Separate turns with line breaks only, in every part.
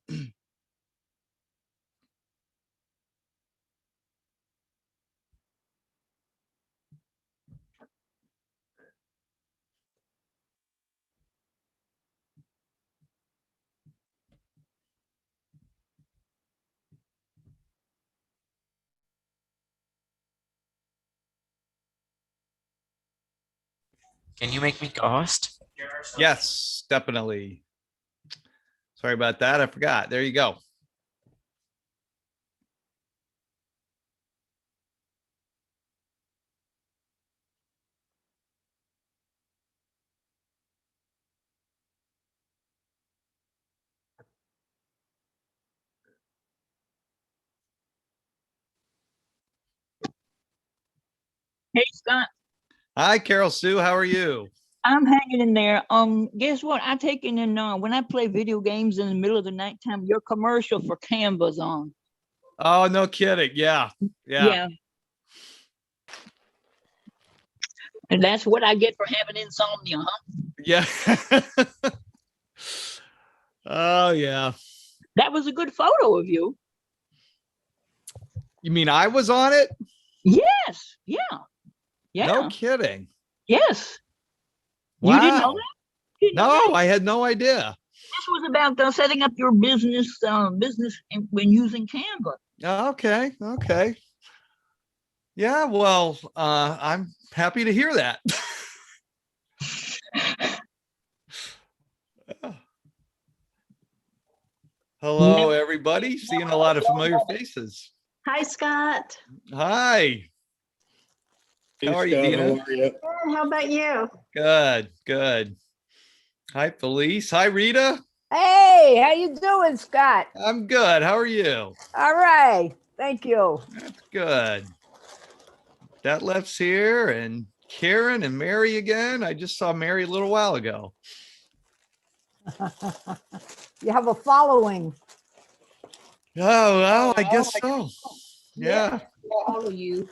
Can you make me co-host?
Yes, definitely. Sorry about that. I forgot. There you go.
Hey Scott,
Hi, Carol Sue. How are you?
I'm hanging in there. Guess what? I taken in when I play video games in the middle of the nighttime, your commercial for Canva's on.
Oh, no kidding. Yeah.
Yeah. And that's what I get for having insomnia, huh?
Yeah. Oh, yeah.
That was a good photo of you.
You mean I was on it?
Yes. Yeah. Yeah.
No kidding.
Yes.
Wow.
You didn't know that? You didn't know
No,
that?
I had no idea.
This was about setting up your business when using Canva.
Okay. Okay. Yeah, well, I'm happy to hear that. Hello, everybody. Seeing a lot of familiar faces.
Hi, Scott.
Hi.
Hey,
How are you,
Scott,
Dina?
how are you?
Good. How about you?
Good, good. Hi, Felice. Hi, Rita.
Hey, how you doing, Scott?
I'm good. How are you?
All right, thank you.
That's good. That left's here, and Karen and Mary again. I just saw Mary a little while ago.
You have a following.
Oh, well, I guess so. Yeah.
Follow you.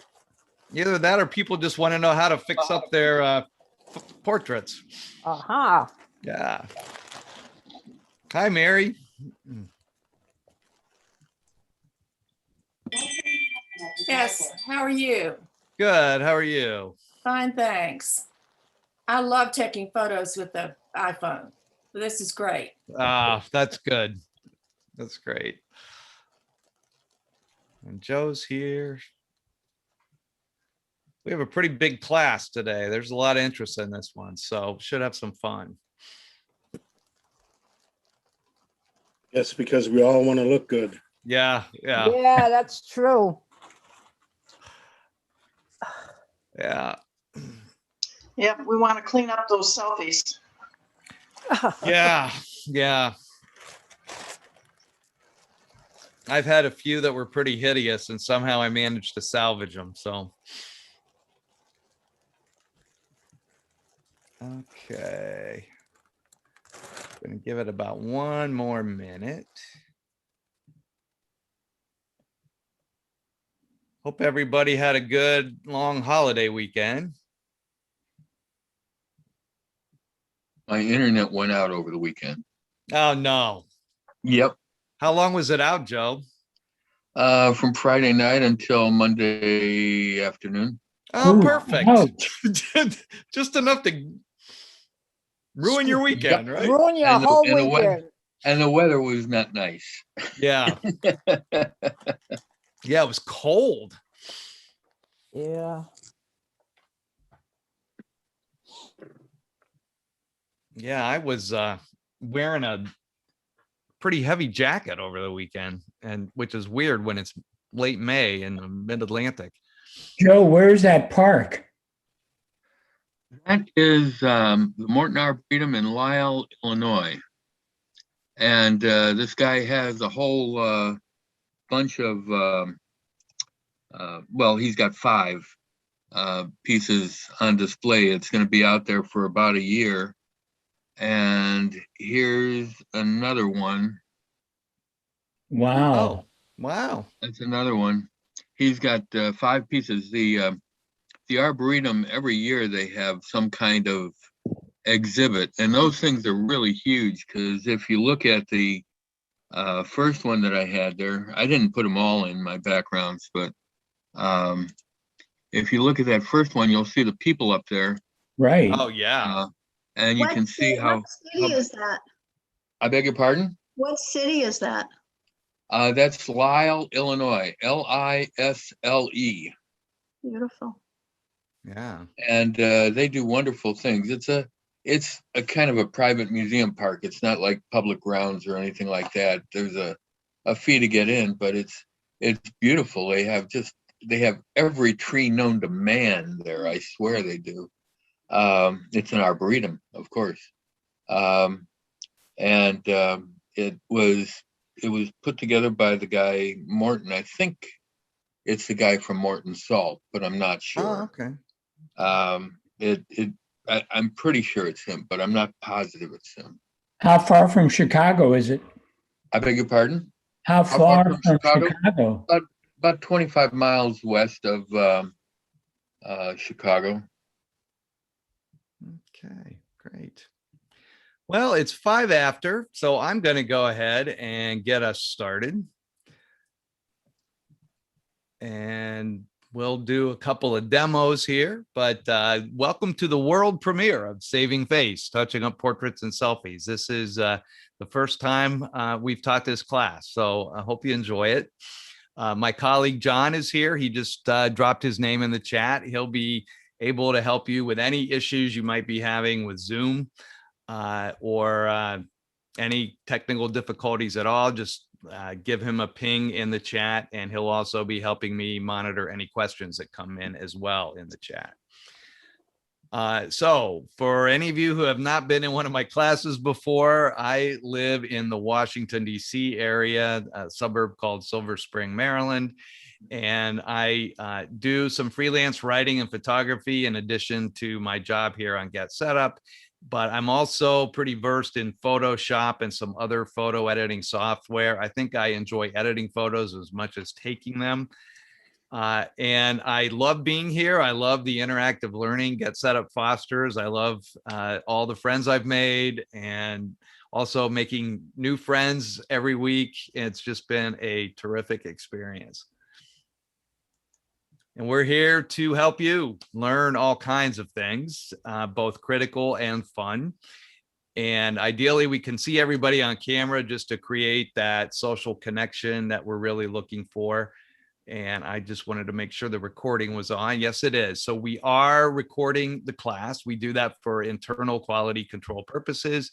Either that or people just want to know how to fix up their portraits.
Uh-huh.
Yeah. Hi, Mary.
Yes, how are you?
Good. How are you?
Fine, thanks. I love taking photos with the iPhone. This is great.
Ah, that's good. That's great. And Joe's here. We have a pretty big class today. There's a lot of interest in this one, so should have some fun.
Yes, because we all want to look good.
Yeah, yeah,
Yeah, that's true.
yeah,
Yep, we want to clean up those selfies.
yeah, yeah. I've had a few that were pretty hideous, and somehow I managed to salvage them. So, okay, gonna give it about one more minute. Hope everybody had a good long holiday weekend.
My internet went out over the weekend.
Oh no.
Yep.
How long was it out, Joe?
From Friday night until Monday afternoon.
Oh, perfect. Just enough to ruin your weekend, right?
Ruin your whole weekend.
And the weather was not nice.
Yeah. Yeah, it was cold.
Yeah.
Yeah, I was wearing a pretty heavy jacket over the weekend, and which is weird when it's late May in the mid-Atlantic.
Joe, where's that park?
That is the Morton Arboretum in Lisle, Illinois. And this guy has a whole bunch of, well, he's got 5 pieces on display. It's going to be out there for about a year. And here's another one.
Wow.
Oh, wow.
That's another one. He's got 5 pieces. The Arboretum, every year they have some kind of exhibit, and those things are really huge, because if you look at the first one that I had there. I didn't put them all in my backgrounds, but if you look at that first one, you'll see the people up there,
Right.
Oh, yeah.
and you can see how.
What city is that?
I beg your pardon?
What city is that?
That's Lisle, Illinois, Lisle.
Beautiful.
Yeah.
And they do wonderful things. It's a kind of a private museum park. It's not like public grounds or anything like that. There's a fee to get in, but it's beautiful. They have every tree known to man there. I swear they do. It's an arboretum, of course. It was put together by the guy Morton. I think it's the guy from Morton Salt, but I'm not
Oh,
sure.
okay.
I'm pretty sure it's him, but I'm not positive it's him.
How far from Chicago is it?
I beg your pardon?
How
far
far
from
from
Chicago?
Chicago?
About 25 miles west of Chicago.
Okay, great. Well, it's 5 after, so I'm going to go ahead and get us started. And we'll do a couple of demos here, but welcome to the world premiere of Saving Face, Touching Up Portraits and Selfies. This is the first time we've taught this class, so I hope you enjoy it. My colleague John is here. He just dropped his name in the chat. He'll be able to help you with any issues you might be having with Zoom or any technical difficulties at all. Just give him a ping in the chat, and he'll also be helping me monitor any questions that come in as well in the chat. So for any of you who have not been in one of my classes before, I live in the Washington, D.C. area, a suburb called Silver Spring, Maryland. And I do some freelance writing and photography in addition to my job here on Get Setup. But I'm also pretty versed in Photoshop and some other photo editing software. I think I enjoy editing photos as much as taking them. And I love being here. I love the interactive learning Get Setup fosters. I love all the friends I've made and also making new friends every week. It's just been a terrific experience. And we're here to help you learn all kinds of things, both critical and fun. And ideally, we can see everybody on camera just to create that social connection that we're really looking for. And I just wanted to make sure the recording was on. Yes, it is. So we are recording the class. We do that for internal quality control purposes.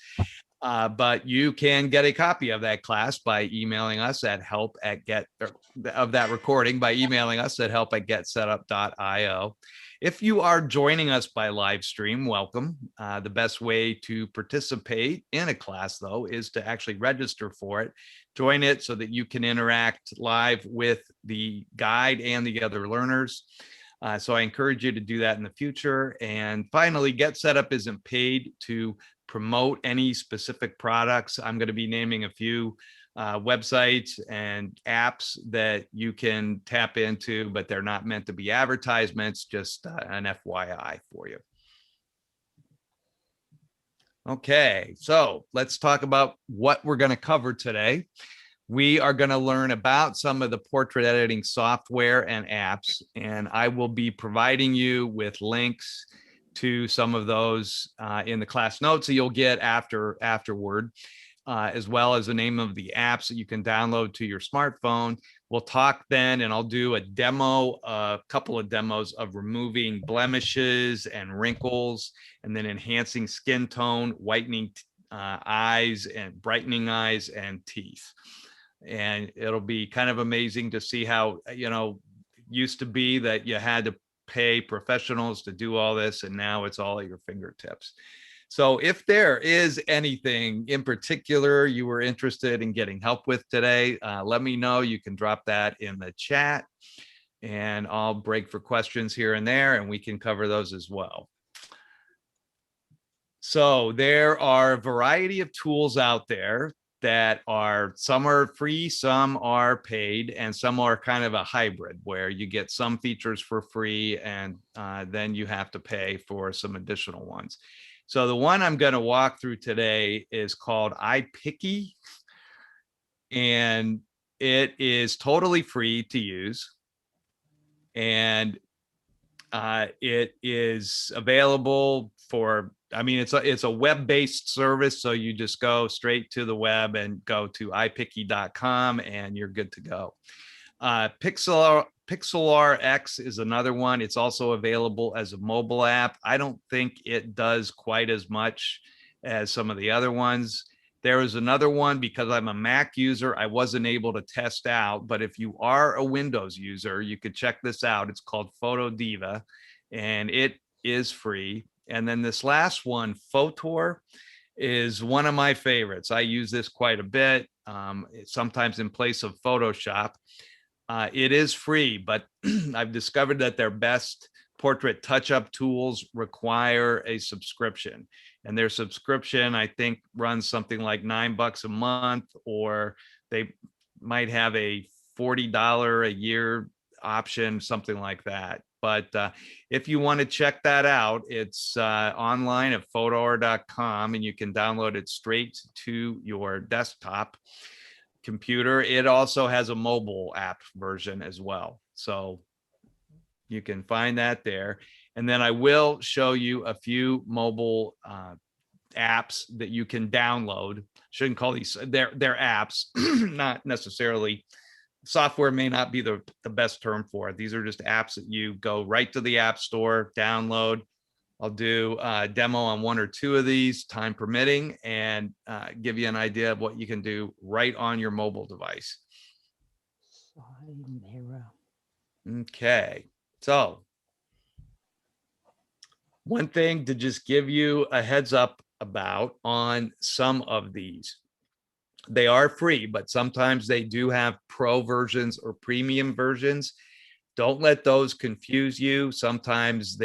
But you can get a copy of that class by emailing us at help@getsetup.io. If you are joining us by live stream, welcome. The best way to participate in a class, though, is to actually register for it. Join it so that you can interact live with the guide and the other learners. So I encourage you to do that in the future. And finally, Get Setup isn't paid to promote any specific products. I'm going to be naming a few websites and apps that you can tap into, but they're not meant to be advertisements, just an FYI for you. Okay, so let's talk about what we're going to cover today. We are going to learn about some of the portrait editing software and apps, and I will be providing you with links to some of those in the class notes that you'll get afterward, as well as the name of the apps that you can download to your smartphone. We'll talk then, and I'll do a couple of demos of removing blemishes and wrinkles, and then enhancing skin tone, whitening eyes, and brightening eyes and teeth. And it'll be kind of amazing to see how, used to be that you had to pay professionals to do all this, and now it's all at your fingertips. So if there is anything in particular you were interested in getting help with today, let me know. You can drop that in the chat, and I'll break for questions here and there, and we can cover those as well. So there are a variety of tools out there that some are free, some are paid, and some are kind of a hybrid where you get some features for free and then you have to pay for some additional ones. So the one I'm going to walk through today is called Ipicy. and it is totally free to use. And it is available for, I mean, it's a web-based service. So you just go straight to the web and go to ipicy.com and you're good to go. Pixlr X is another one. It's also available as a mobile app. I don't think it does quite as much as some of the other ones. There is another one, because I'm a Mac user, I wasn't able to test out, but if you are a Windows user, you could check this out. It's called Photo Diva, and it is free. And then this last one, Photor, is one of my favorites. I use this quite a bit, sometimes in place of Photoshop. It is free, but I've discovered that their best portrait touch-up tools require a subscription. And their subscription, I think, runs something like $9 a month, or they might have a $40 a year option, something like that. But if you want to check that out, it's online at photor.com, and you can download it straight to your desktop computer. It also has a mobile app version as well. So you can find that there. And then I will show you a few mobile apps that you can download. Shouldn't call these, they're apps, not necessarily, software may not be the best term for it. These are just apps that you go right to the App Store, download. I'll do a demo on one or two of these, time permitting, and give you an idea of what you can do right on your mobile device.
Side mirror.
Okay, so one thing to just give you a heads up about on some of these. They are free, but sometimes they do have pro versions or premium versions. Don't let those confuse you. Sometimes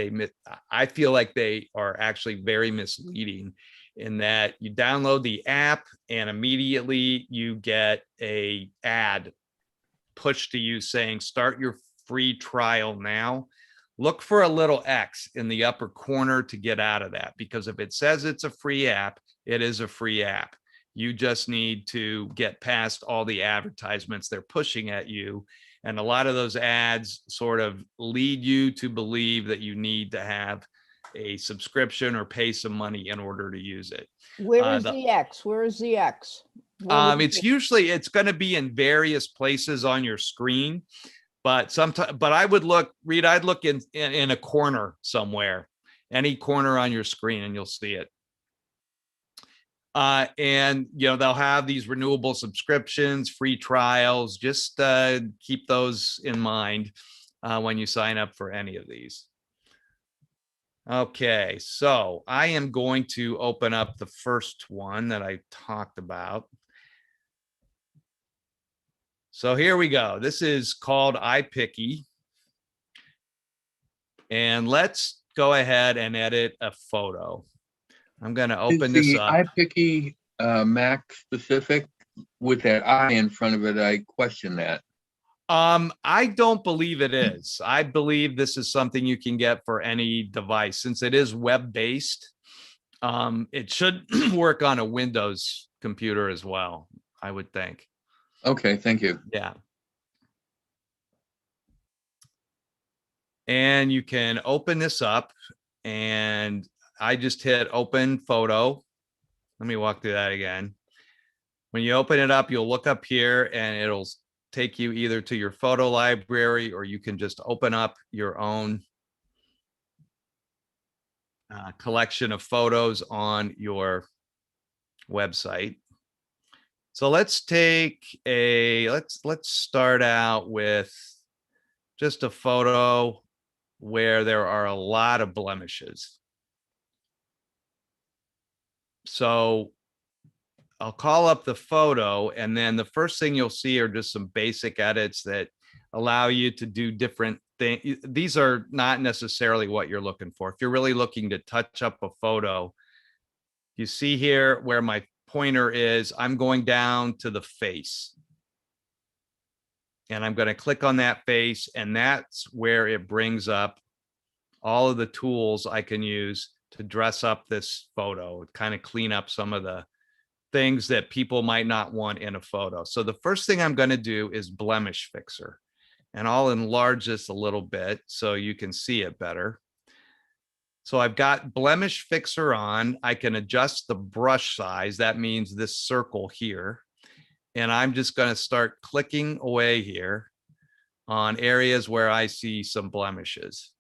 I feel like they are actually very misleading, in that you download the app and immediately you get a ad pushed to you saying, start your free trial now. Look for a little X in the upper corner to get out of that, because if it says it's a free app, it is a free app. You just need to get past all the advertisements they're pushing at you. And a lot of those ads sort of lead you to believe that you need to have a subscription or pay some money in order to use it.
Where is the X? Where is the X?
It's going to be in various places on your screen, but sometimes, but I'd look in a corner somewhere, any corner on your screen, and you'll see it. And they'll have these renewable subscriptions, free trials. Just keep those in mind when you sign up for any of these. Okay, so I am going to open up the first one that I talked about. So here we go. This is called Ipicy. And let's go ahead and edit a photo. I'm going to open this up.
Ipicy Mac specific with that I in front of it? I question that.
I don't believe it is. I believe this is something you can get for any device, since it is web-based. It should work on a Windows computer as well, I would think.
Okay, thank you.
Yeah. And you can open this up, and I just hit open photo. Let me walk through that again. When you open it up, you'll look up here and it'll take you either to your photo library, or you can just open up your own collection of photos on your website. So let's take let's start out with just a photo where there are a lot of blemishes. So I'll call up the photo, and then the first thing you'll see are just some basic edits that allow you to do different things. These are not necessarily what you're looking for. If you're really looking to touch up a photo, you see here where my pointer is, I'm going down to the face. And I'm going to click on that face, and that's where it brings up all of the tools I can use to dress up this photo, kind of clean up some of the things that people might not want in a photo. So the first thing I'm going to do is Blemish Fixer. And I'll enlarge this a little bit so you can see it better. So I've got Blemish Fixer on. I can adjust the brush size. That means this circle here. And I'm just going to start clicking away here on areas where I see some blemishes.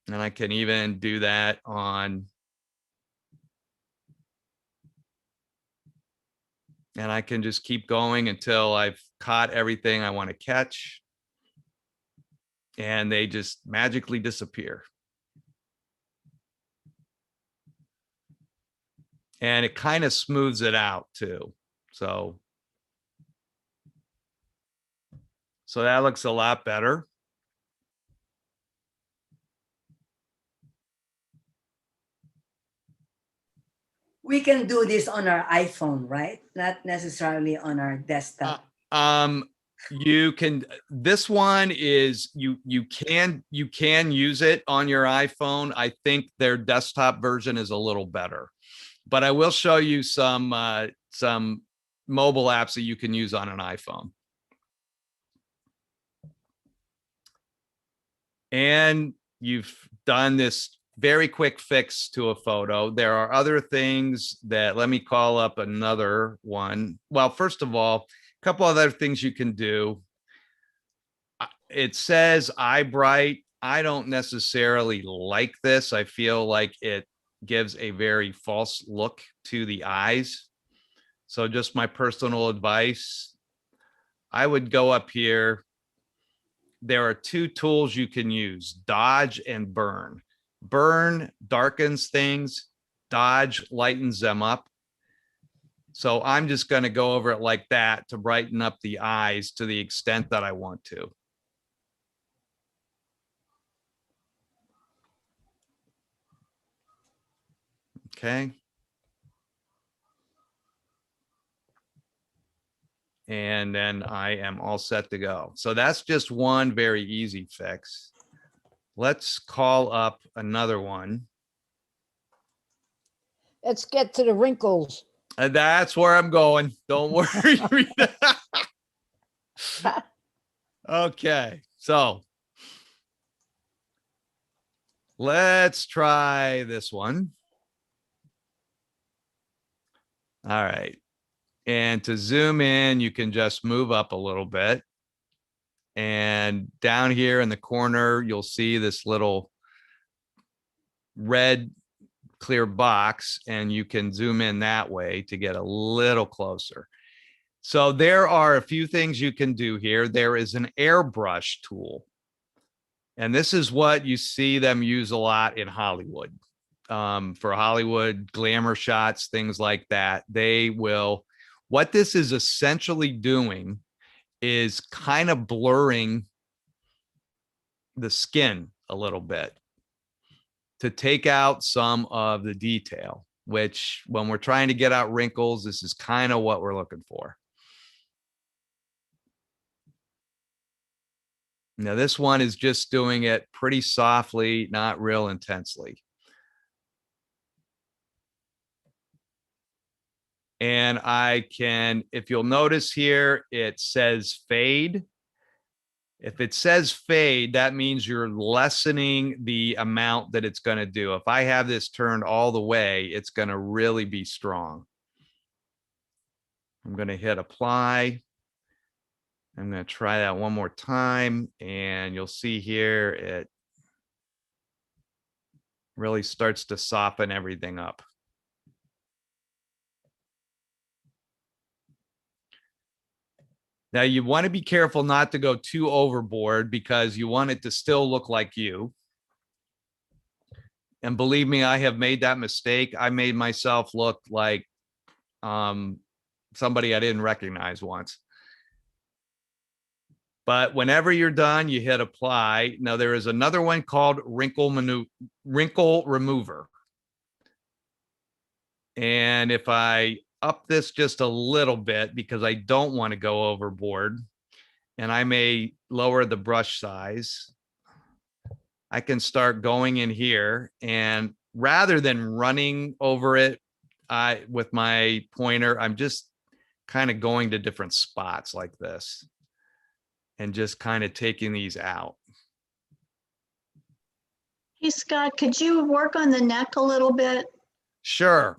And I can even do that on, and I can just keep going until I've caught everything I want to catch. And they just magically disappear. And it kind of smooths it out too. So that looks a lot better.
We can do this on our iPhone, right? Not necessarily on our desktop.
You can, this one is, you can use it on your iPhone. I think their desktop version is a little better, but I will show you some mobile apps that you can use on an iPhone. And you've done this very quick fix to a photo. There are other things that, let me call up another one. Well, first of all, a couple other things you can do. It says eye bright. I don't necessarily like this. I feel like it gives a very false look to the eyes. So just my personal advice, I would go up here. There are two tools you can use, dodge and burn. Burn darkens things, dodge lightens them up. So I'm just going to go over it like that to brighten up the eyes to the extent that I want to. Okay. And then I am all set to go. So that's just one very easy fix. Let's call up another one.
Let's get to the wrinkles.
And that's where I'm going. Don't worry. Okay, so let's try this one. All right. And to zoom in, you can just move up a little bit. And down here in the corner, you'll see this little red clear box, and you can zoom in that way to get a little closer. So there are a few things you can do here. There is an airbrush tool. And this is what you see them use a lot in Hollywood. For Hollywood glamour shots, things like that. They will, what this is essentially doing is kind of blurring the skin a little bit to take out some of the detail, which when we're trying to get out wrinkles, this is kind of what we're looking for. Now, this one is just doing it pretty softly, not real intensely. And I can, if you'll notice here, it says fade. If it says fade, that means you're lessening the amount that it's going to do. If I have this turned all the way, it's going to really be strong. I'm going to hit apply. I'm going to try that one more time, and you'll see here it really starts to soften everything up. Now, you want to be careful not to go too overboard because you want it to still look like you. And believe me, I have made that mistake. I made myself look like somebody I didn't recognize once. But whenever you're done, you hit apply. Now, there is another one called Wrinkle Remover. And if I up this just a little bit, because I don't want to go overboard, and I may lower the brush size, I can start going in here, and rather than running over it, with my pointer, I'm just kind of going to different spots like this and just kind of taking these out.
Hey, Scott, could you work on the neck a little bit?
Sure.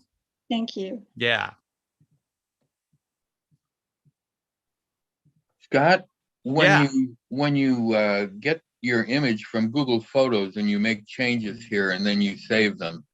Thank you.
Yeah.
Scott, when
Yeah.
you get your image from Google Photos and you make changes here and then you save them,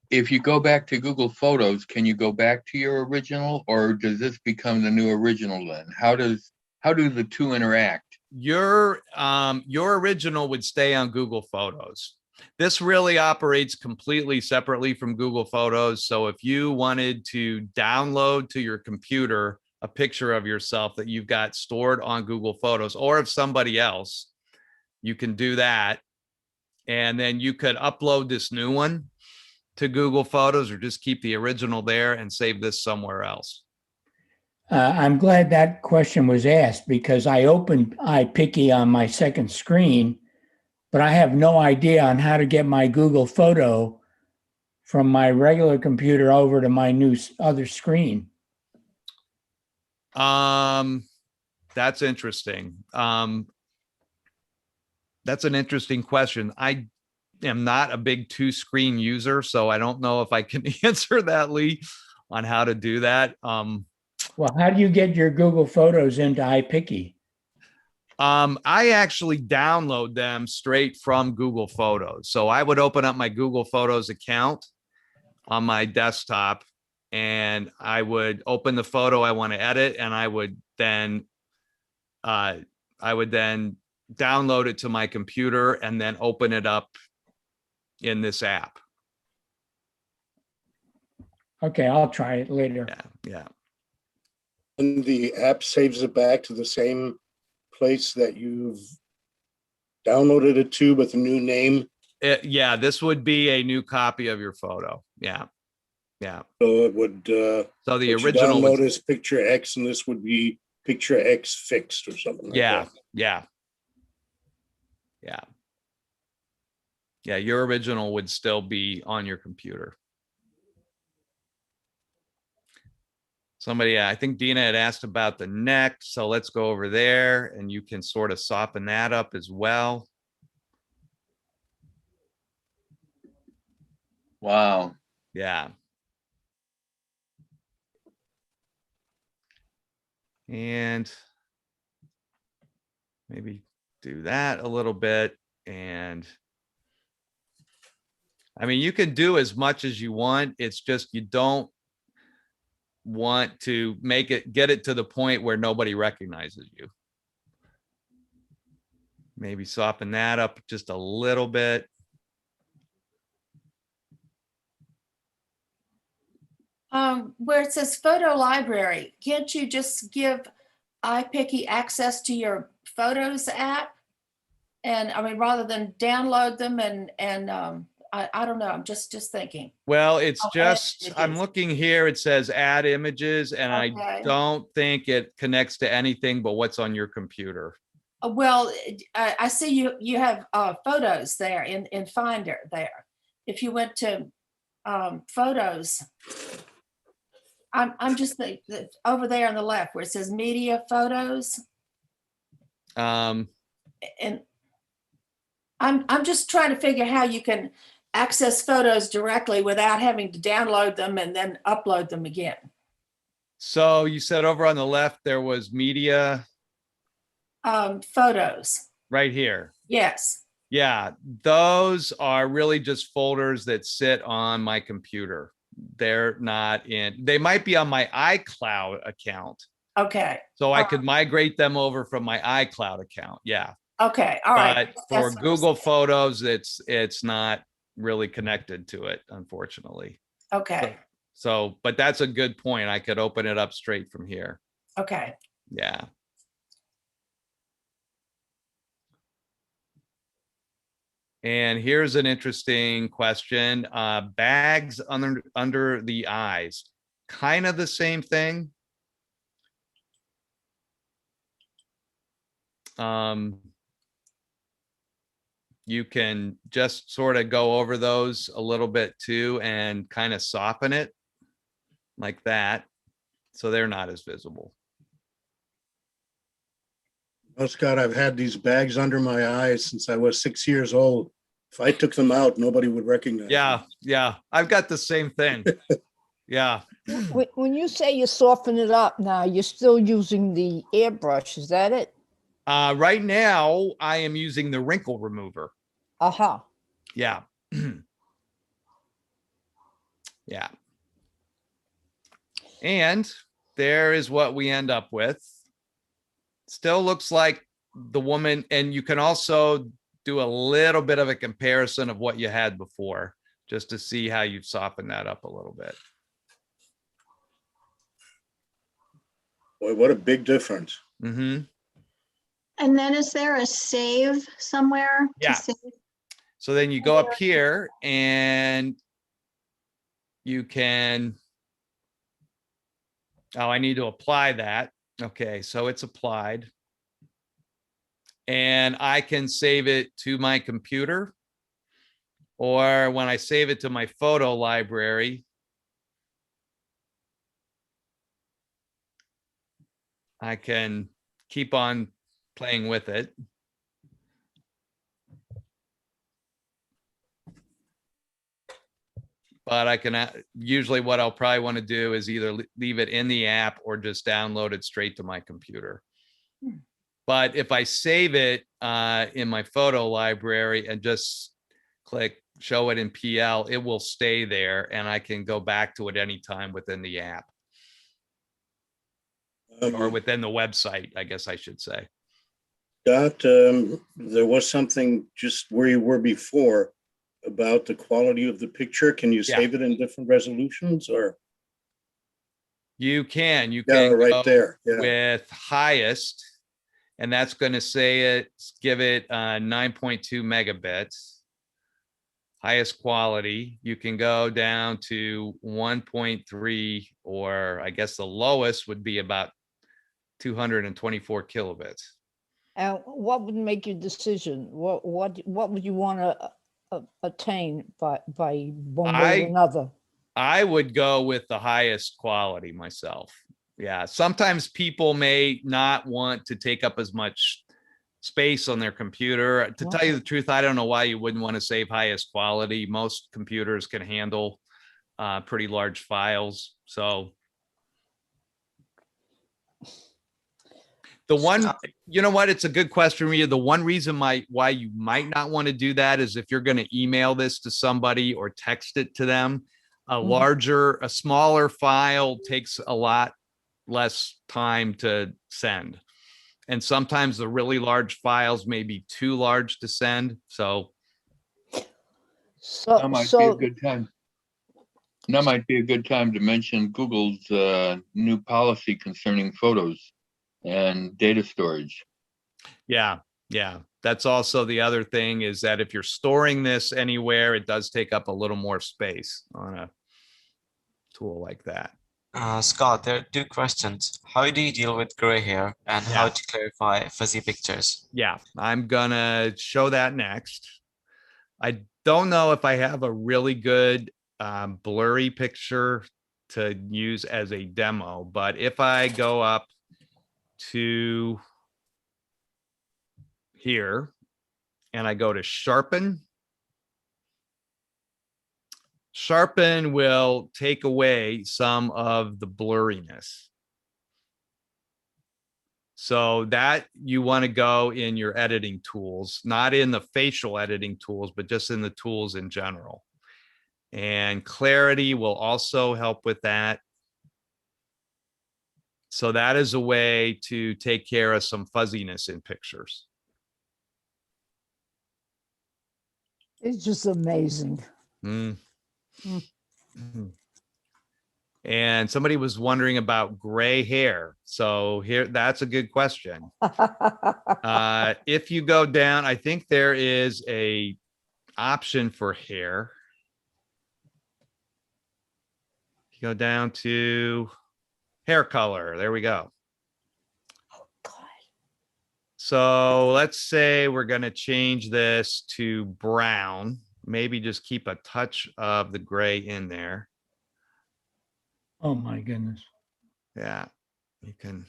if you go back to Google Photos, can you go back to your original, or does this become the new original then? How do the two interact?
Your original would stay on Google Photos. This really operates completely separately from Google Photos. So if you wanted to download to your computer a picture of yourself that you've got stored on Google Photos, or of somebody else, you can do that. And then you could upload this new one to Google Photos, or just keep the original there and save this somewhere else.
I'm glad that question was asked because I opened Ipicy on my second screen, but I have no idea on how to get my Google photo from my regular computer over to my new other screen.
That's interesting. That's an interesting question. I am not a big 2-screen user, so I don't know if I can answer that, Lee, on how to do that.
Well, how do you get your Google Photos into Ipicy?
I actually download them straight from Google Photos. So I would open up my Google Photos account on my desktop, and I would open the photo I want to edit, and I would then download it to my computer and then open it up in this app.
Okay, I'll try it later.
Yeah.
And the app saves it back to the same place that you've downloaded it to, with a new name.
Yeah, this would be a new copy of your photo. Yeah.
So it would.
So the
what you
original
download
was,
is picture X, and this would be picture X fixed or something like
yeah,
that.
yeah. Your original would still be on your computer. Somebody, I think Dina had asked about the neck, so let's go over there, and you can sort of soften that up as well.
Wow.
Yeah. And maybe do that a little bit. And I mean, you can do as much as you want. It's just you don't want to get it to the point where nobody recognizes you. Maybe soften that up just a little bit.
Where it says photo library, can't you just give Ipicy access to your Photos app? And I mean, rather than download them and I don't know, I'm just thinking.
Well, it's
I'll add
just, I'm
images.
looking here, it says add images, and I
Okay.
don't think it connects to anything but what's on your computer.
Well, I see you have photos there in Finder there. If you went to Photos, I'm just over there on the left where it says Media Photos,
Um,
and I'm just trying to figure how you can access photos directly without having to download them and then upload them again.
so you said over on the left, there was media
Photos,
right here.
yes.
Yeah, those are really just folders that sit on my computer. They're not in, they might be on my iCloud account.
Okay.
So I could migrate them over from my iCloud account. Yeah.
Okay. All right.
But for Google Photos, it's not really connected to it, unfortunately.
Okay.
So, but that's a good point. I could open it up straight from here.
Okay.
Yeah. And here's an interesting question. Bags under the eyes, kind of the same thing. You can just sort of go over those a little bit too and kind of soften it. like that. So they're not as visible.
Oh, Scott, I've had these bags under my eyes since I was 6 years old. If I took them out, nobody would recognize
Yeah,
me.
yeah. I've got the same thing. Yeah.
When you say you soften it up now, you're still using the airbrush, is that it?
Right now, I am using the wrinkle remover.
Aha.
Yeah. Yeah. And there is what we end up with. Still looks like the woman, and you can also do a little bit of a comparison of what you had before, just to see how you've softened that up a little bit.
Boy, what a big difference.
Mm-hmm.
And then is there a save somewhere? to
Yeah.
save?
So then you go up here and you can, oh, I need to apply that. Okay, so it's applied. And I can save it to my computer, or when I save it to my photo library, I can keep on playing with it. But I can usually what I'll probably want to do is either leave it in the app or just download it straight to my computer. But if I save it in my photo library and just click show it in PL, it will stay there and I can go back to it anytime within the app or within the website, I guess I should say.
Scott, there was something just where you were before about the quality of the picture. Can you save it in different resolutions or?
You can
right
go
there. Yeah.
with highest, and that's going to say give it 9.2 megabits. Highest quality. You can go down to 1.3, or I guess the lowest would be about 224 kilobits.
And what would make your decision? What would you want to attain by one way or another?
I would go with the highest quality myself. Yeah. Sometimes people may not want to take up as much space on their computer. To tell you the truth, I don't know why you wouldn't want to save highest quality. Most computers can handle pretty large files. So the one, you know what? It's a good question, Rita. The one reason why you might not want to do that is if you're going to email this to somebody or text it to them, a smaller file takes a lot less time to send. And sometimes the really large files may be too large to send. So
that might be a good time. That might be a good time to mention Google's new policy concerning photos and data storage.
Yeah. That's also the other thing, is that if you're storing this anywhere, it does take up a little more space on a tool like that.
Scott, there are two questions. How do you deal with gray hair and how to clarify fuzzy pictures?
Yeah, I'm gonna show that next. I don't know if I have a really good blurry picture to use as a demo, but if I go up to here and I go to sharpen, sharpen will take away some of the blurriness. So that you want to go in your editing tools, not in the facial editing tools, but just in the tools in general. And clarity will also help with that. So that is a way to take care of some fuzziness in pictures.
It's just amazing.
And somebody was wondering about gray hair. So here, that's a good question. If you go down, I think there is a option for hair. You go down to hair color. There we go.
Oh, God.
So let's say we're going to change this to brown. Maybe just keep a touch of the gray in there.
Oh, my goodness.
Yeah, you can.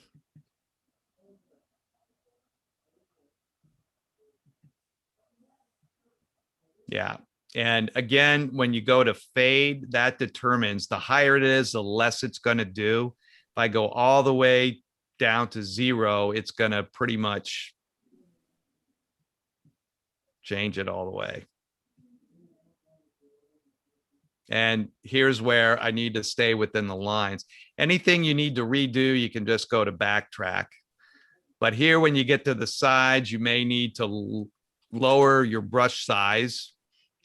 Yeah. And again, when you go to fade, that determines the higher it is, the less it's going to do. If I go all the way down to 0, it's going to pretty much change it all the way. And here's where I need to stay within the lines. Anything you need to redo, you can just go to backtrack. But here, when you get to the sides, you may need to lower your brush size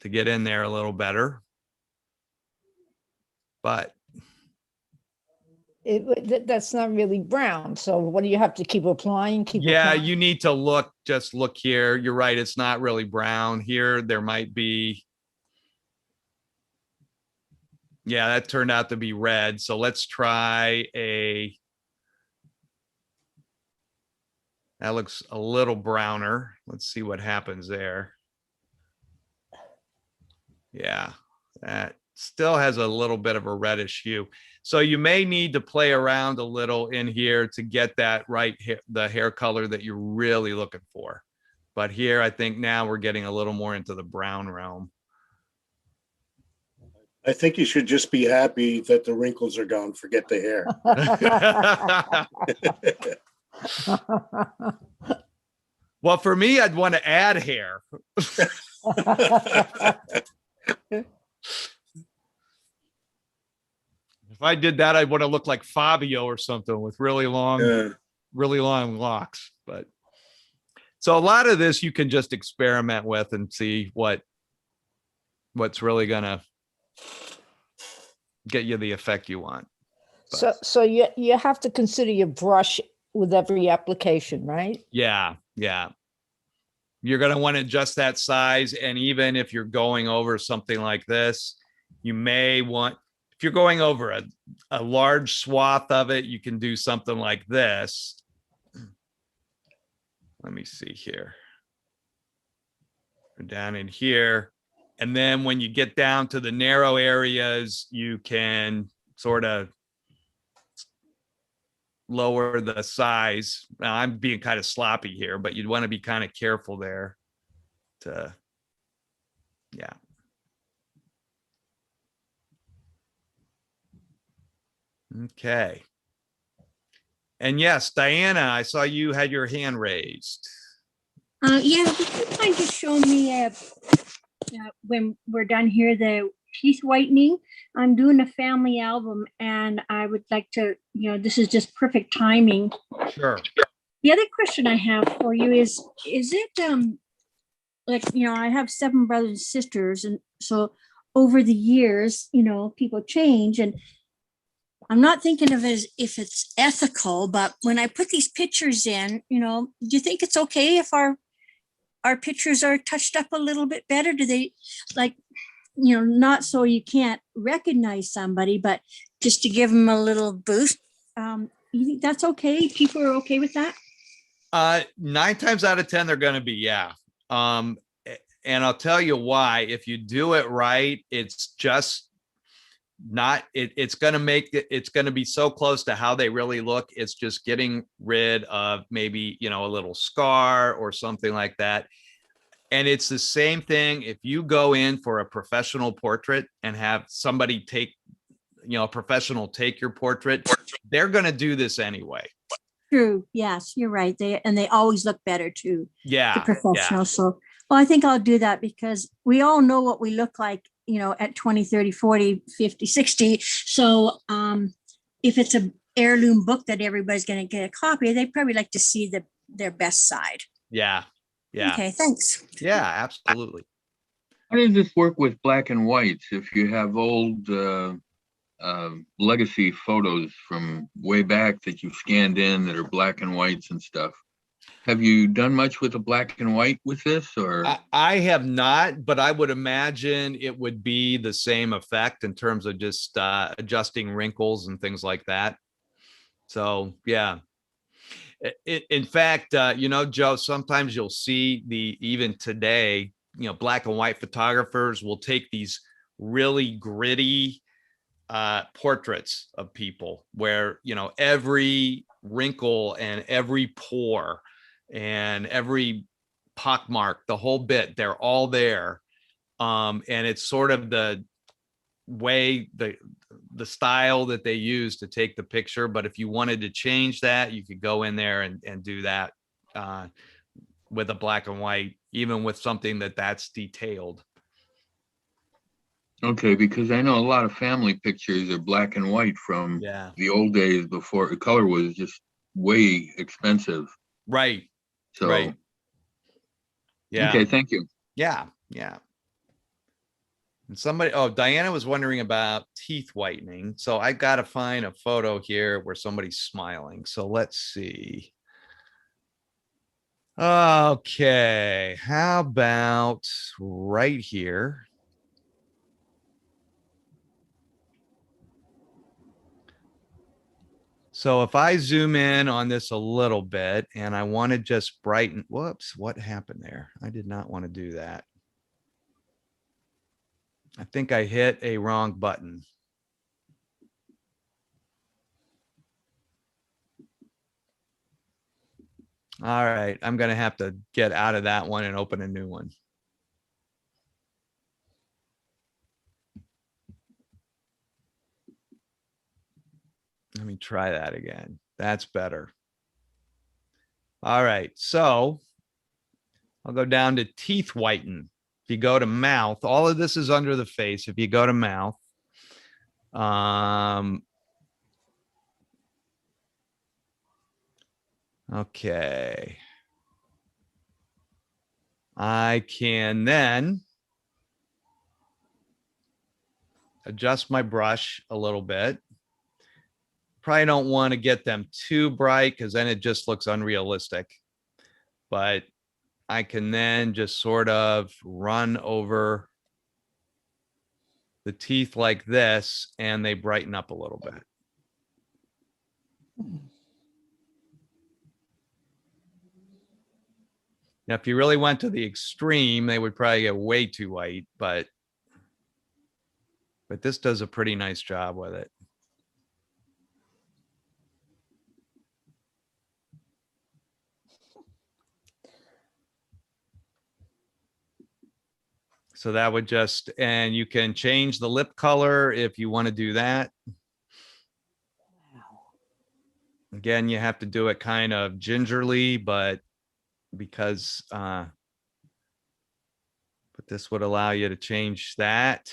to get in there a little better. But
that's not really brown. So what do you have to keep applying?
Yeah, you need to look, just look here. You're right. It's not really brown here. There might be. Yeah, that turned out to be red. So let's try a. That looks a little browner. Let's see what happens there. Yeah, that still has a little bit of a reddish hue. So you may need to play around a little in here to get that right, the hair color that you're really looking for. But here, I think now we're getting a little more into the brown realm.
I think you should just be happy that the wrinkles are gone. Forget the hair.
Well, for me, I'd want to add hair. If I did that, I would have looked like Fabio or something with really long locks. But so a lot of this you can just experiment with and see what's really gonna get you the effect you want. But,
so you have to consider your brush with every application, right?
yeah. You're going to want to adjust that size. And even if you're going over something like this, you may want, if you're going over a large swath of it, you can do something like this. Let me see here. We're down in here. And then when you get down to the narrow areas, you can sort of lower the size. Now, I'm being kind of sloppy here, but you'd want to be kind of careful there to, yeah. Okay. And yes, Diana, I saw you had your hand raised.
Yeah, would you mind just showing me when we're done here, the teeth whitening? I'm doing a family album and I would like to, this is just perfect timing.
Sure.
The other question I have for you is it like, I have 7 brothers and sisters, and so over the years, people change, and I'm not thinking of it as if it's ethical, but when I put these pictures in, do you think it's okay if our pictures are touched up a little bit better? Do they, like, not so you can't recognize somebody, but just to give them a little boost? You think that's okay? People are okay with that?
9 times out of 10, they're going to be, yeah. And I'll tell you why. If you do it right, it's just not, it's going to make it, it's going to be so close to how they really look. It's just getting rid of maybe, a little scar or something like that. And it's the same thing if you go in for a professional portrait and have somebody take, a professional take your portrait, they're going to do this anyway.
True. Yes, you're right. They always look better too.
Yeah.
The professional.
Yeah.
So, well, I think I'll do that because we all know what we look like, at 20, 30, 40, 50, 60. So if it's an heirloom book that everybody's going to get a copy, they probably like to see their best side.
Yeah. Yeah.
Okay, thanks.
Yeah, absolutely.
How does this work with black and whites if you have old legacy photos from way back that you've scanned in that are black and whites and stuff? Have you done much with the black and white with this, or?
I have not, but I would imagine it would be the same effect in terms of just adjusting wrinkles and things like that. So, yeah. In fact, Joe, sometimes you'll see even today, black and white photographers will take these really gritty portraits of people where, you know, every wrinkle and every pore and every pockmark, the whole bit, they're all there. And it's sort of the way, the style that they use to take the picture. But if you wanted to change that, you could go in there and do that with a black and white, even with something that's detailed.
Okay, because I know a lot of family pictures are black and white from the old days before color was just way expensive.
Right.
So,
right. Yeah.
Okay, thank you.
Yeah. Yeah. And somebody, oh, Diana was wondering about teeth whitening. So I got to find a photo here where somebody's smiling. So let's see. Okay. How about right here? So if I zoom in on this a little bit and I want to just brighten, whoops, what happened there? I did not want to do that. I think I hit a wrong button. All right, I'm going to have to get out of that one and open a new one. Let me try that again. That's better. All right, so I'll go down to teeth whiten. If you go to mouth, all of this is under the face. If you go to mouth, okay. I can then adjust my brush a little bit. Probably don't want to get them too bright because then it just looks unrealistic. But I can then just sort of run over the teeth like this and they brighten up a little bit. Now, if you really went to the extreme, they would probably get way too white, but this does a pretty nice job with it. So that would just, and you can change the lip color if you want to do that. Again, you have to do it kind of gingerly, but because, but this would allow you to change that.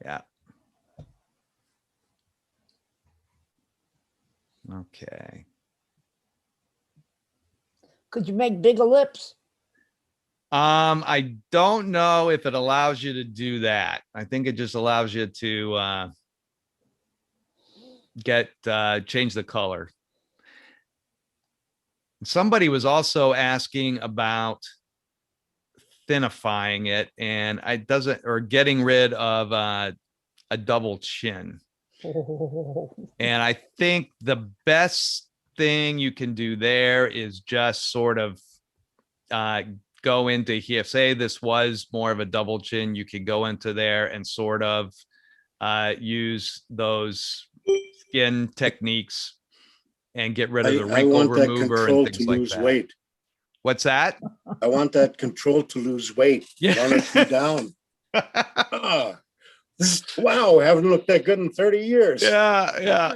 Yeah. Okay.
Could you make bigger lips?
I don't know if it allows you to do that. I think it just allows you to change the color. Somebody was also asking about thinifying it, and or getting rid of a double chin. And I think the best thing you can do there is just sort of go into here. Say this was more of a double chin, you could go into there and sort of use those skin techniques and get rid of the wrinkle remover and things like that.
Weight.
What's that?
I want that control to lose weight.
Yeah.
Run it down. Wow, I haven't looked that good in 30 years.
Yeah, yeah.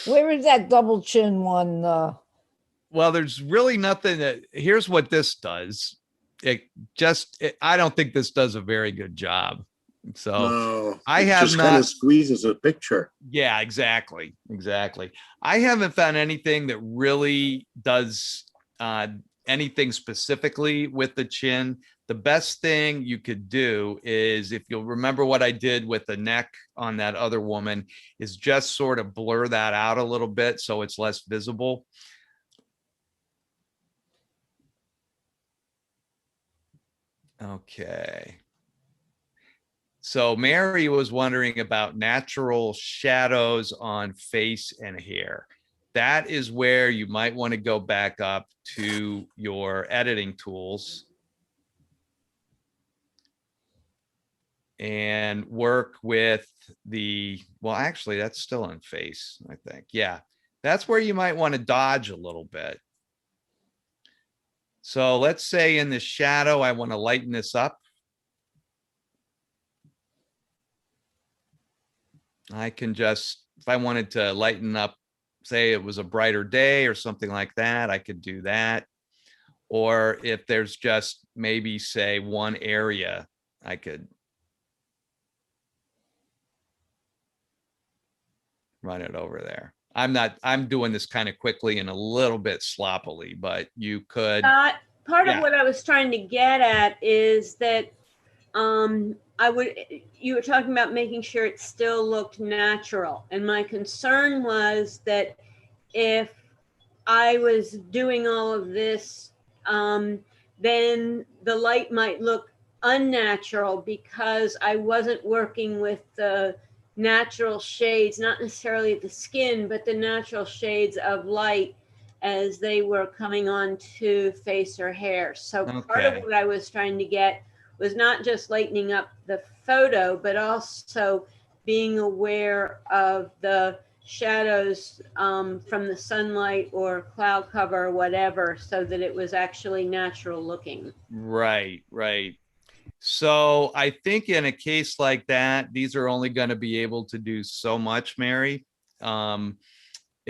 Where is that double chin one?
Well, there's really nothing that, here's what this does. I don't think this does a very good job. So
no,
I have
just
not,
kind of squeezes a picture.
Yeah, exactly. I haven't found anything that really does anything specifically with the chin. The best thing you could do is, if you'll remember what I did with the neck on that other woman, is just sort of blur that out a little bit so it's less visible. Okay. So Mary was wondering about natural shadows on face and hair. That is where you might want to go back up to your editing tools. and work with the, well, actually, that's still in face, I think. Yeah, that's where you might want to dodge a little bit. So let's say in the shadow, I want to lighten this up. I can just, if I wanted to lighten up, say it was a brighter day or something like that, I could do that. Or if there's just maybe say one area, I could run it over there. I'm doing this kind of quickly and a little bit sloppily, but you could.
Part
Yeah.
of what I was trying to get at is that you were talking about making sure it still looked natural. And my concern was that if I was doing all of this, then the light might look unnatural because I wasn't working with the natural shades, not necessarily the skin, but the natural shades of light as they were coming on to face or hair. So part of
Okay.
what I was trying to get was not just lightening up the photo, but also being aware of the shadows from the sunlight or cloud cover or whatever, so that it was actually natural looking.
Right, right. So I think in a case like that, these are only going to be able to do so much, Mary.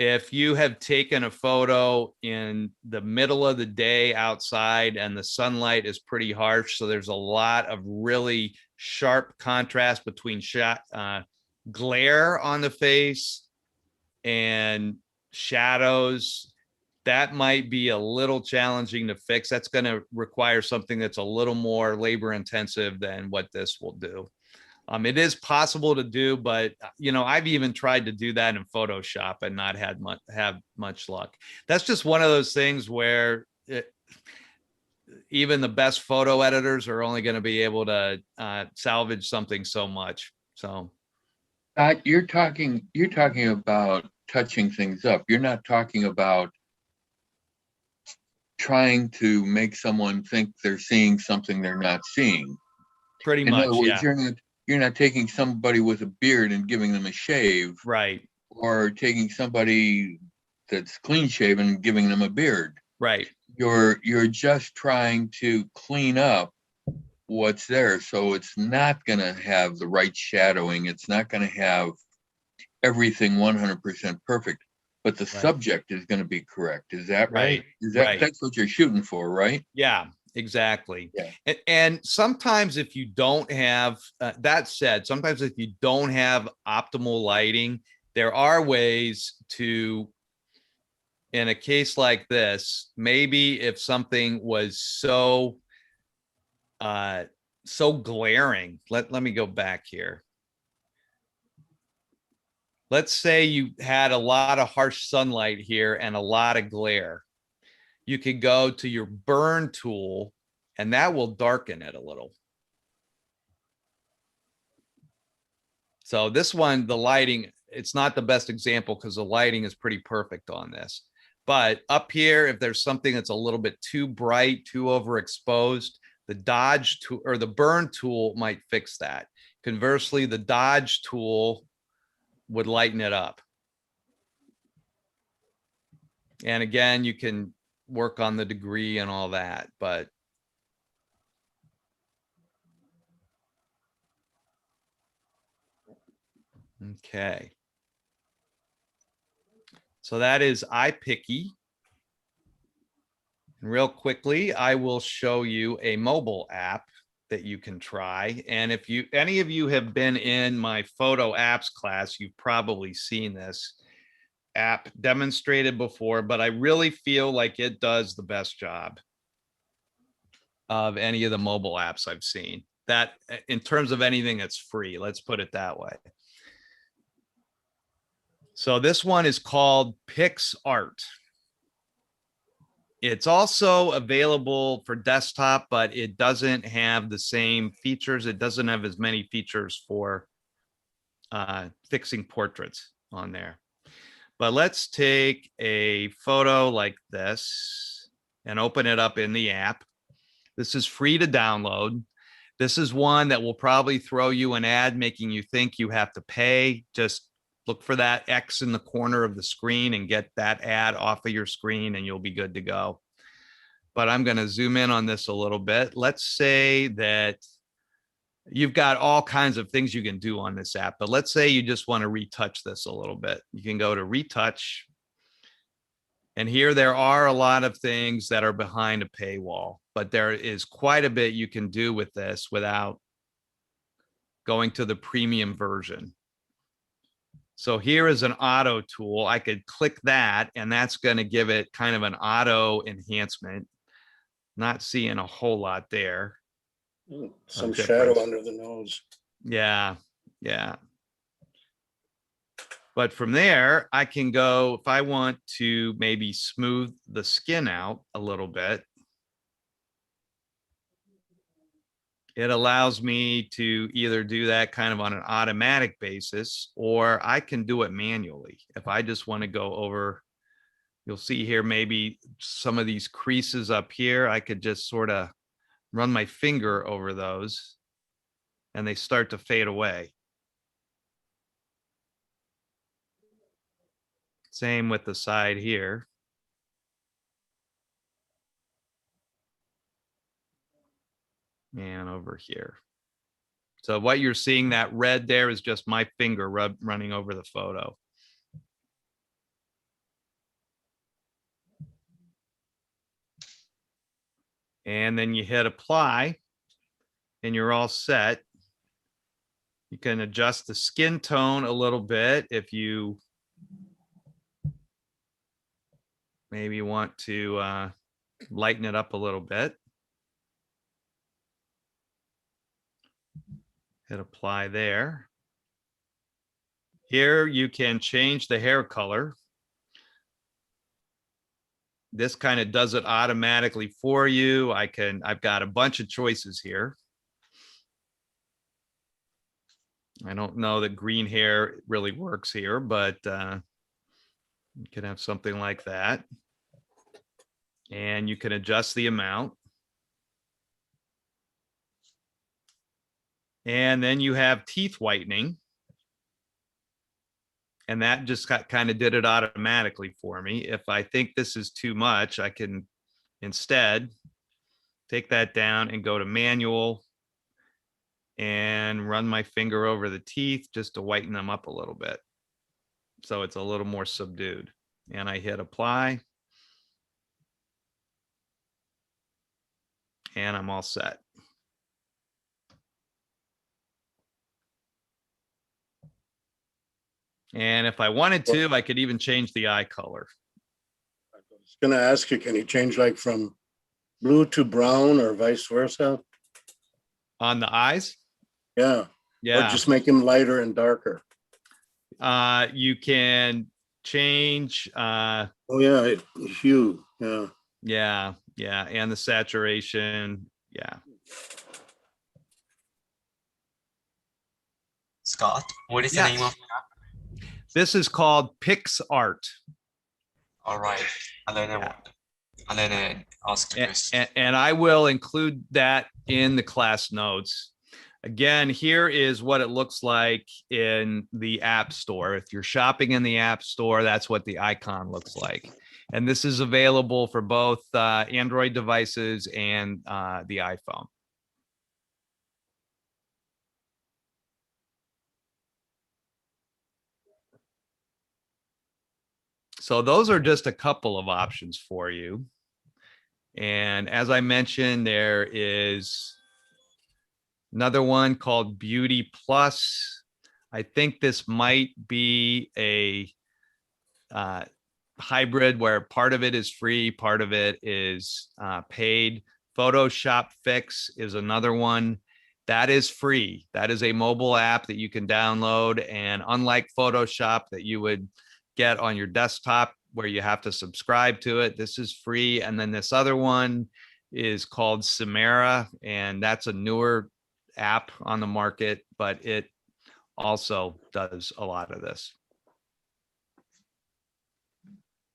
If you have taken a photo in the middle of the day outside and the sunlight is pretty harsh, so there's a lot of really sharp contrast between glare on the face and shadows, that might be a little challenging to fix. That's going to require something that's a little more labor intensive than what this will do. It is possible to do, but I've even tried to do that in Photoshop and not have much luck. That's just one of those things where even the best photo editors are only going to be able to salvage something so much. So
you're talking about touching things up. You're not talking about trying to make someone think they're seeing something they're not seeing.
Pretty
In
much,
other words,
yeah.
You're not taking somebody with a beard and giving them a shave,
right?
Or taking somebody that's clean shaven and giving them a beard,
right?
You're just trying to clean up what's there, so it's not going to have the right shadowing. It's not going to have everything 100% perfect, but the subject is going to be correct. Is that right? That's what you're shooting for, right?
Yeah. Exactly.
Yeah.
And sometimes if you don't have, that said, sometimes if you don't have optimal lighting, there are ways to, in a case like this, maybe if something was so glaring, let me go back here. Let's say you had a lot of harsh sunlight here and a lot of glare. You could go to your burn tool and that will darken it a little. So this one, the lighting, it's not the best example because the lighting is pretty perfect on this. But up here, if there's something that's a little bit too bright, too overexposed, the dodge tool or the burn tool might fix that. Conversely, the dodge tool would lighten it up. And again, you can work on the degree and all that, but okay. So that is Ipicy. And real quickly, I will show you a mobile app that you can try. And if any of you have been in my photo apps class, you've probably seen this app demonstrated before, but I really feel like it does the best job of any of the mobile apps I've seen. That in terms of anything that's free, let's put it that way. So this one is called PixArt. It's also available for desktop, but it doesn't have the same features. It doesn't have as many features for fixing portraits on there. But let's take a photo like this and open it up in the app. This is free to download. This is one that will probably throw you an ad making you think you have to pay. Just look for that X in the corner of the screen and get that ad off of your screen and you'll be good to go. But I'm going to zoom in on this a little bit. Let's say that you've got all kinds of things you can do on this app, but let's say you just want to retouch this a little bit. You can go to Retouch. And here there are a lot of things that are behind a paywall, but there is quite a bit you can do with this without going to the premium version. So here is an auto tool. I could click that and that's going to give it kind of an auto enhancement. Not seeing a whole lot there.
Some shadow under the nose.
Yeah, yeah. But from there, I can go, if I want to maybe smooth the skin out a little bit, it allows me to either do that kind of on an automatic basis, or I can do it manually. If I just want to go over, you'll see here, maybe some of these creases up here, I could just sort of run my finger over those and they start to fade away. Same with the side here. And over here. So what you're seeing, that red there, is just my finger running over the photo. And then you hit apply and you're all set. You can adjust the skin tone a little bit if you maybe want to lighten it up a little bit. Hit apply there. Here you can change the hair color. This kind of does it automatically for you. I've got a bunch of choices here. I don't know that green hair really works here, but you can have something like that. And you can adjust the amount. And then you have teeth whitening. And that just kind of did it automatically for me. If I think this is too much, I can instead take that down and go to manual and run my finger over the teeth just to whiten them up a little bit. So it's a little more subdued. And I hit apply. And I'm all set. And if I wanted to, I could even change the eye color.
I was going to ask you, can you change like from blue to brown or vice versa?
On the eyes?
Yeah.
Yeah.
Or just make them lighter and darker.
You can change.
Oh yeah, hue. Yeah.
Yeah, yeah, and the saturation. Yeah.
Scott, what is the name of?
This is called PixArt.
All right. And then ask the question.
And I will include that in the class notes. Again, here is what it looks like in the App Store. If you're shopping in the App Store, that's what the icon looks like. And this is available for both Android devices and the iPhone. So those are just a couple of options for you. And as I mentioned, there is another one called Beauty Plus. I think this might be a hybrid where part of it is free, part of it is paid. Photoshop Fix is another one that is free. That is a mobile app that you can download. And unlike Photoshop that you would get on your desktop where you have to subscribe to it, this is free. And then this other one is called Samara, and that's a newer app on the market, but it also does a lot of this.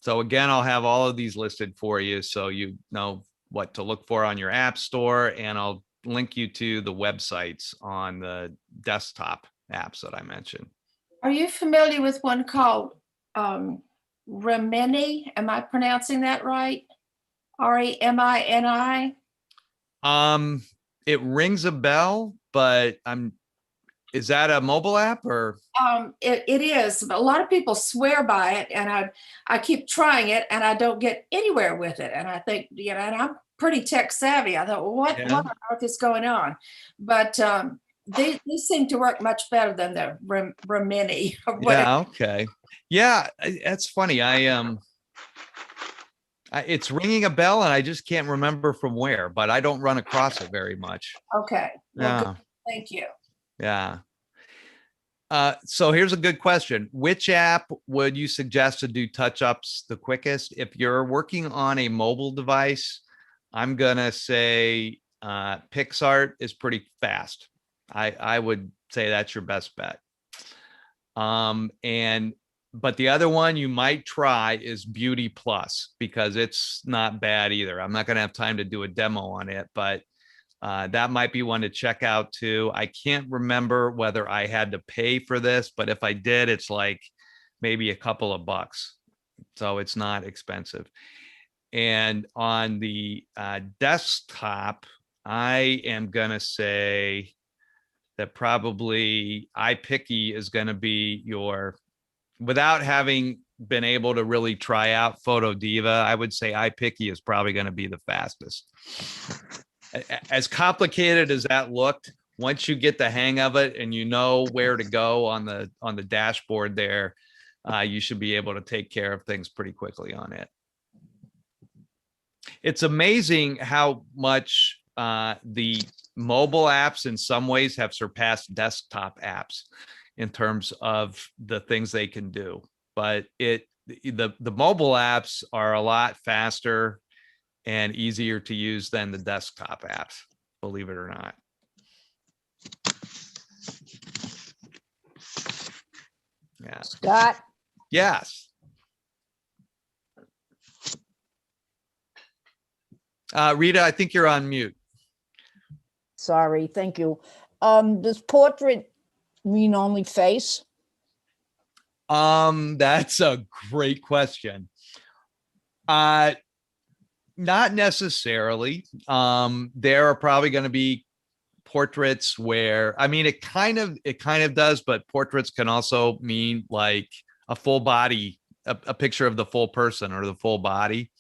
So again, I'll have all of these listed for you so you know what to look for on your app store, and I'll link you to the websites on the desktop apps that I mentioned.
Are you familiar with one called Remini? Am I pronouncing that right? Remini?
It rings a bell, but is that a mobile app or?
It is, but a lot of people swear by it, and I keep trying it, and I don't get anywhere with it. And I think, and I'm pretty tech savvy. I thought, well, what on earth is going on? But they seem to work much better than the Remini.
Yeah. Okay. Yeah, that's funny. It's ringing a bell, and I just can't remember from where, but I don't run across it very much.
Okay. Well,
Yeah.
good. Thank you.
Yeah. So here's a good question. Which app would you suggest to do touch-ups the quickest? If you're working on a mobile device, I'm gonna say PixArt is pretty fast. I would say that's your best bet. But the other one you might try is Beauty Plus, because it's not bad either. I'm not gonna have time to do a demo on it, but that might be one to check out too. I can't remember whether I had to pay for this, but if I did, it's like maybe a couple of bucks. So it's not expensive. And on the desktop, I am going to say that probably Ipicy is going to be your, without having been able to really try out Photo Diva, I would say Ipicy is probably going to be the fastest. As complicated as that looked, once you get the hang of it and you know where to go on the dashboard there, you should be able to take care of things pretty quickly on it. It's amazing how much the mobile apps in some ways have surpassed desktop apps in terms of the things they can do. But the mobile apps are a lot faster and easier to use than the desktop apps, believe it or not. Yeah.
Scott?
Yes. Rita, I think you're on mute.
Sorry, thank you. Does portrait mean only face?
That's a great question. Not necessarily. There are probably going to be portraits where, I mean, it kind of does, but portraits can also mean like a full body, a picture of the full person or the full body.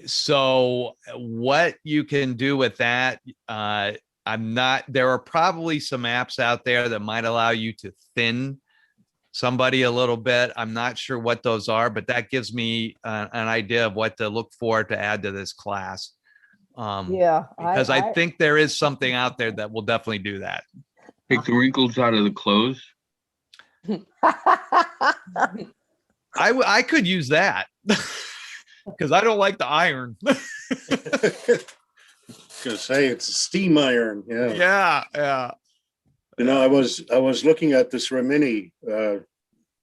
So what you can do with that, there are probably some apps out there that might allow you to thin somebody a little bit. I'm not sure what those are, but that gives me an idea of what to look for to add to this class.
Yeah,
because I think there is something out there that will definitely do that.
Take the wrinkles out of the clothes.
I could use that because I don't like the iron.
Gonna say it's a steam iron. Yeah.
Yeah.
You know, I was looking at this Remini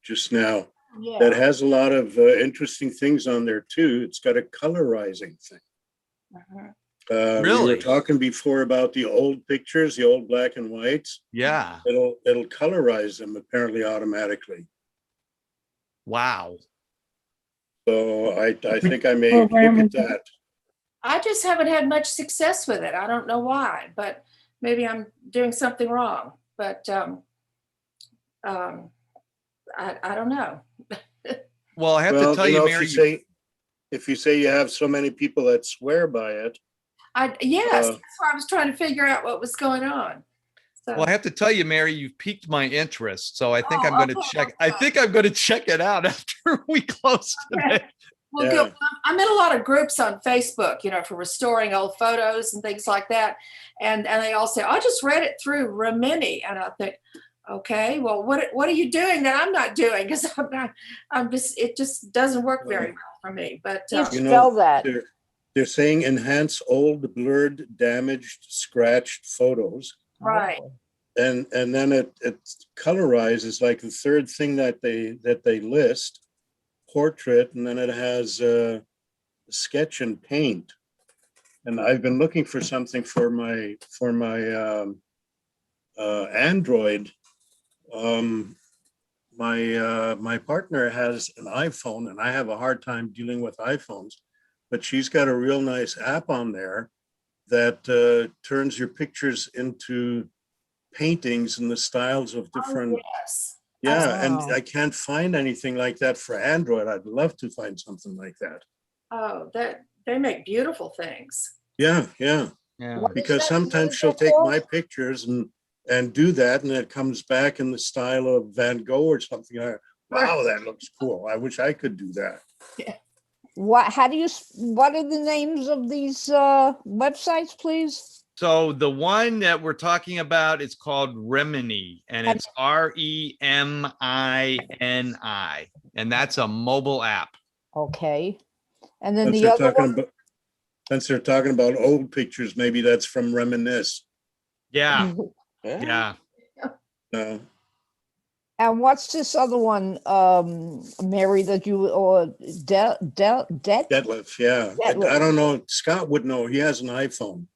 just now.
Yeah.
That has a lot of interesting things on there too. It's got a colorizing thing.
Really?
We were talking before about the old pictures, the old black and whites.
Yeah.
It'll colorize them apparently automatically.
Wow.
So I think I may look at that.
I just haven't had much success with it. I don't know why, but maybe I'm doing something wrong. But I don't know.
Well, I have to tell you, Mary.
If you say you have so many people that swear by it.
Yes, that's why I was trying to figure out what was going on. So.
Well, I have to tell you, Mary, you've piqued my interest. So I think I'm going to check. I think I'm going to check it out after we close today.
Well, good. I'm in a lot of groups on Facebook, for restoring old photos and things like that. And they all say, I just read it through Remini. And I think, okay, well, what are you doing that I'm not doing? Because it just doesn't work very well for me. But
you spell that.
They're saying enhance old, blurred, damaged, scratched photos.
Right.
And then it colorizes like the third thing that they list, portrait, and then it has sketch and paint. And I've been looking for something for my Android. My partner has an iPhone, and I have a hard time dealing with iPhones, but she's got a real nice app on there that turns your pictures into paintings in the styles of different.
Oh, yes.
Yeah, and
Wow.
I can't find anything like that for Android. I'd love to find something like that.
Oh, that they make beautiful things.
Yeah, yeah.
Yeah.
What is
Because
that
sometimes
name
she'll take
called?
my pictures and do that, and it comes back in the style of Van Gogh or something. Wow, that looks cool. I wish I could do that.
What, how do you, what are the names of these websites, please?
So the one that we're talking about is called Remini, and it's REMINI, and that's a mobile app.
Okay. And then
Since
the
they're
other
talking
one,
about since they're talking about old pictures, maybe that's from Reminisce.
Yeah, yeah.
No,
and what's this other one, Mary, that you, or
Detlef, yeah.
Detlef.
I don't know. Scott would know. He has an iPhone.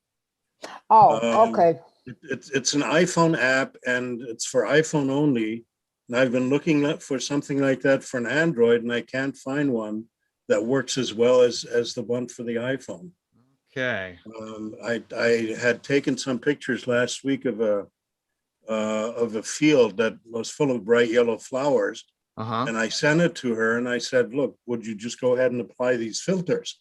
Oh, okay.
It's an iPhone app, and it's for iPhone only. And I've been looking for something like that for an Android, and I can't find one that works as well as the one for the iPhone.
Okay.
I had taken some pictures last week of a field that was full of bright yellow flowers, and I sent it to her, and I said, "Look, would you just go ahead and apply these filters?"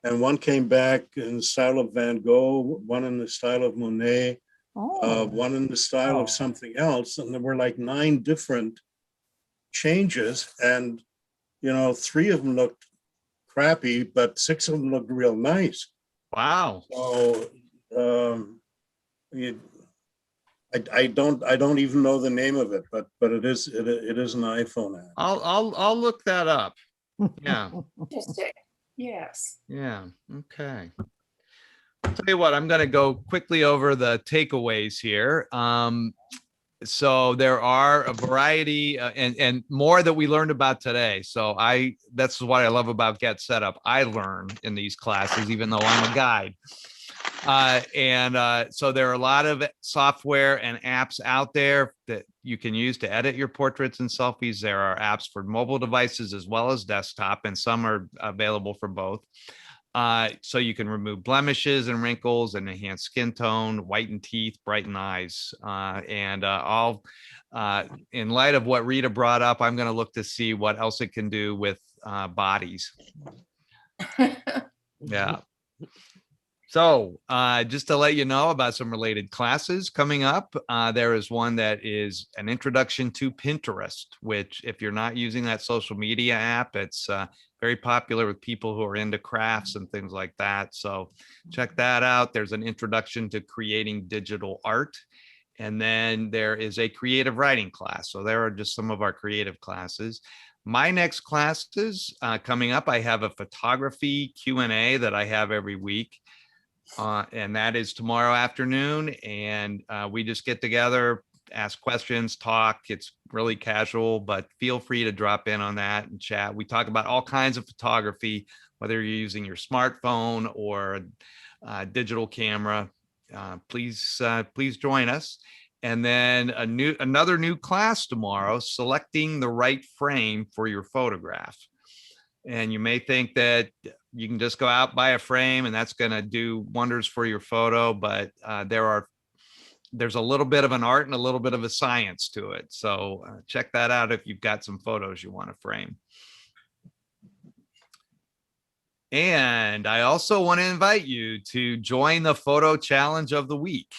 And one came back in the style of Van Gogh, one in the style of Monet, one in the style of something else, and there were like 9 different changes, and 3 of them looked crappy, but 6 of them looked real nice.
Wow.
So I don't even know the name of it, but it is an iPhone app.
I'll look that up. Yeah.
Interesting. Yes.
Yeah. Okay. I'll tell you what, I'm going to go quickly over the takeaways here. So there are a variety and more that we learned about today. So that's what I love about Get Set Up. I learn in these classes, even though I'm a guide. So there are a lot of software and apps out there that you can use to edit your portraits and selfies. There are apps for mobile devices as well as desktop, and some are available for both. So you can remove blemishes and wrinkles and enhance skin tone, whiten teeth, brighten eyes. In light of what Rita brought up, I'm going to look to see what else it can do with bodies. Yeah. So just to let you know about some related classes coming up, there is one that is an introduction to Pinterest, which if you're not using that social media app, it's very popular with people who are into crafts and things like that. So check that out. There's an introduction to creating digital art. And then there is a creative writing class. So there are just some of our creative classes. My next classes coming up, I have a photography Q&A that I have every week. And that is tomorrow afternoon. And we just get together, ask questions, talk. It's really casual, but feel free to drop in on that and chat. We talk about all kinds of photography, whether you're using your smartphone or a digital camera. Please join us. And then another new class tomorrow, selecting the right frame for your photograph. And you may think that you can just go out, buy a frame, and that's going to do wonders for your photo. But there's a little bit of an art and a little bit of a science to it. So check that out if you've got some photos you want to frame. And I also want to invite you to join the photo challenge of the week.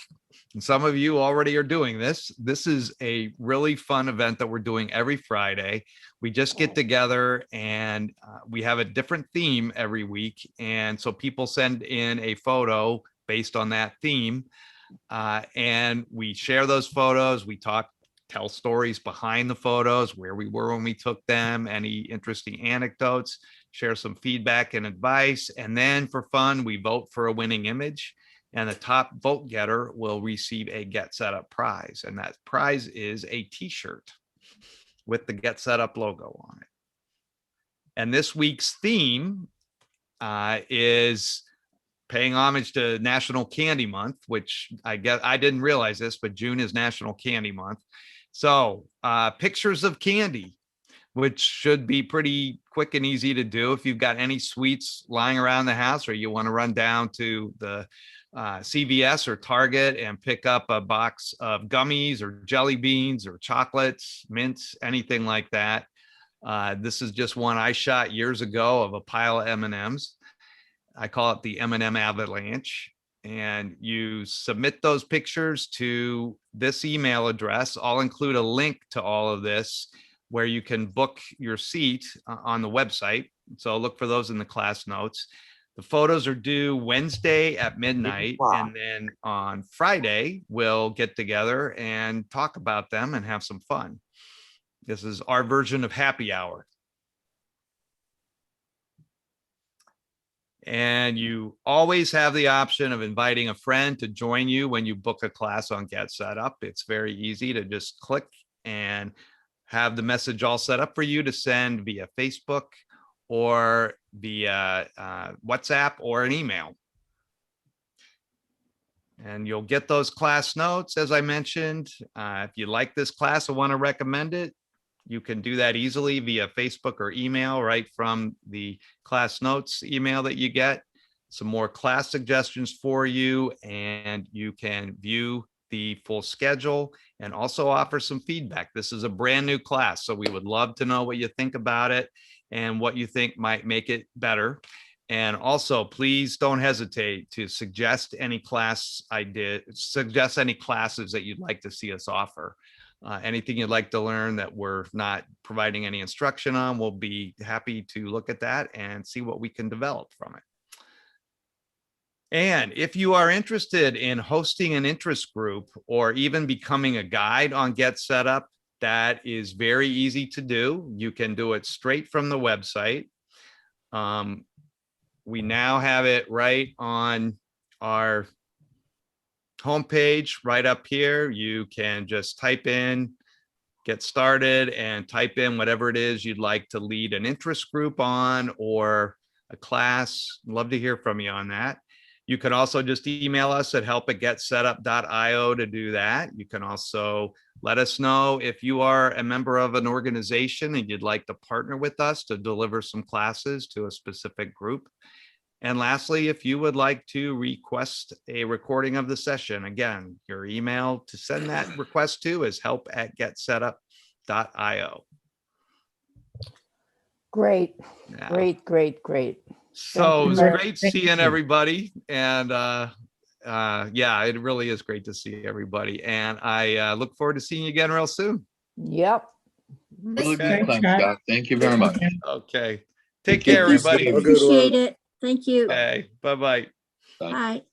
And some of you already are doing this. This is a really fun event that we're doing every Friday. We just get together and we have a different theme every week. And so people send in a photo based on that theme. And we share those photos. We tell stories behind the photos, where we were when we took them, any interesting anecdotes, share some feedback and advice. And then for fun, we vote for a winning image. And the top vote getter will receive a Get Set Up prize. And that prize is a t-shirt with the Get Set Up logo on it. And this week's theme is paying homage to National Candy Month, which I didn't realize this, but June is National Candy Month. So pictures of candy, which should be pretty quick and easy to do. If you've got any sweets lying around the house, or you want to run down to the CVS or Target and pick up a box of gummies or jelly beans or chocolates, mints, anything like that. This is just one I shot years ago of a pile of M&Ms. I call it the M&M avalanche. And you submit those pictures to this email address. I'll include a link to all of this where you can book your seat on the website. So look for those in the class notes. The photos are due Wednesday at midnight. And then on Friday, we'll get together and talk about them and have some fun. This is our version of happy hour. And you always have the option of inviting a friend to join you when you book a class on Get Set Up. It's very easy to just click and have the message all set up for you to send via Facebook or via WhatsApp or an email. And you'll get those class notes, as I mentioned. If you like this class or want to recommend it, you can do that easily via Facebook or email right from the class notes email that you get. Some more class suggestions for you, and you can view the full schedule and also offer some feedback. This is a brand new class, so we would love to know what you think about it and what you think might make it better. And also, please don't hesitate to suggest any classes that you'd like to see us offer. Anything you'd like to learn that we're not providing any instruction on, we'll be happy to look at that and see what we can develop from it. And if you are interested in hosting an interest group or even becoming a guide on Get Set Up, that is very easy to do. You can do it straight from the website. We now have it right on our homepage right up here. You can just type in, get started, and type in whatever it is you'd like to lead an interest group on or a class. Love to hear from you on that. You can also just email us at help@getsetup.io to do that. You can also let us know if you are a member of an organization and you'd like to partner with us to deliver some classes to a specific group. And lastly, if you would like to request a recording of the session, again, your email to send that request to is help@getsetup.io.
Great,
Yeah.
great.
So it was great seeing everybody. And yeah, it really is great to see everybody. And I look forward to seeing you again real soon.
Yep.
Really good time, Scott. Thank you very much.
Okay. Take care, everybody.
Appreciate it. Thank you.
Okay. Bye-bye.
Bye.
Bye.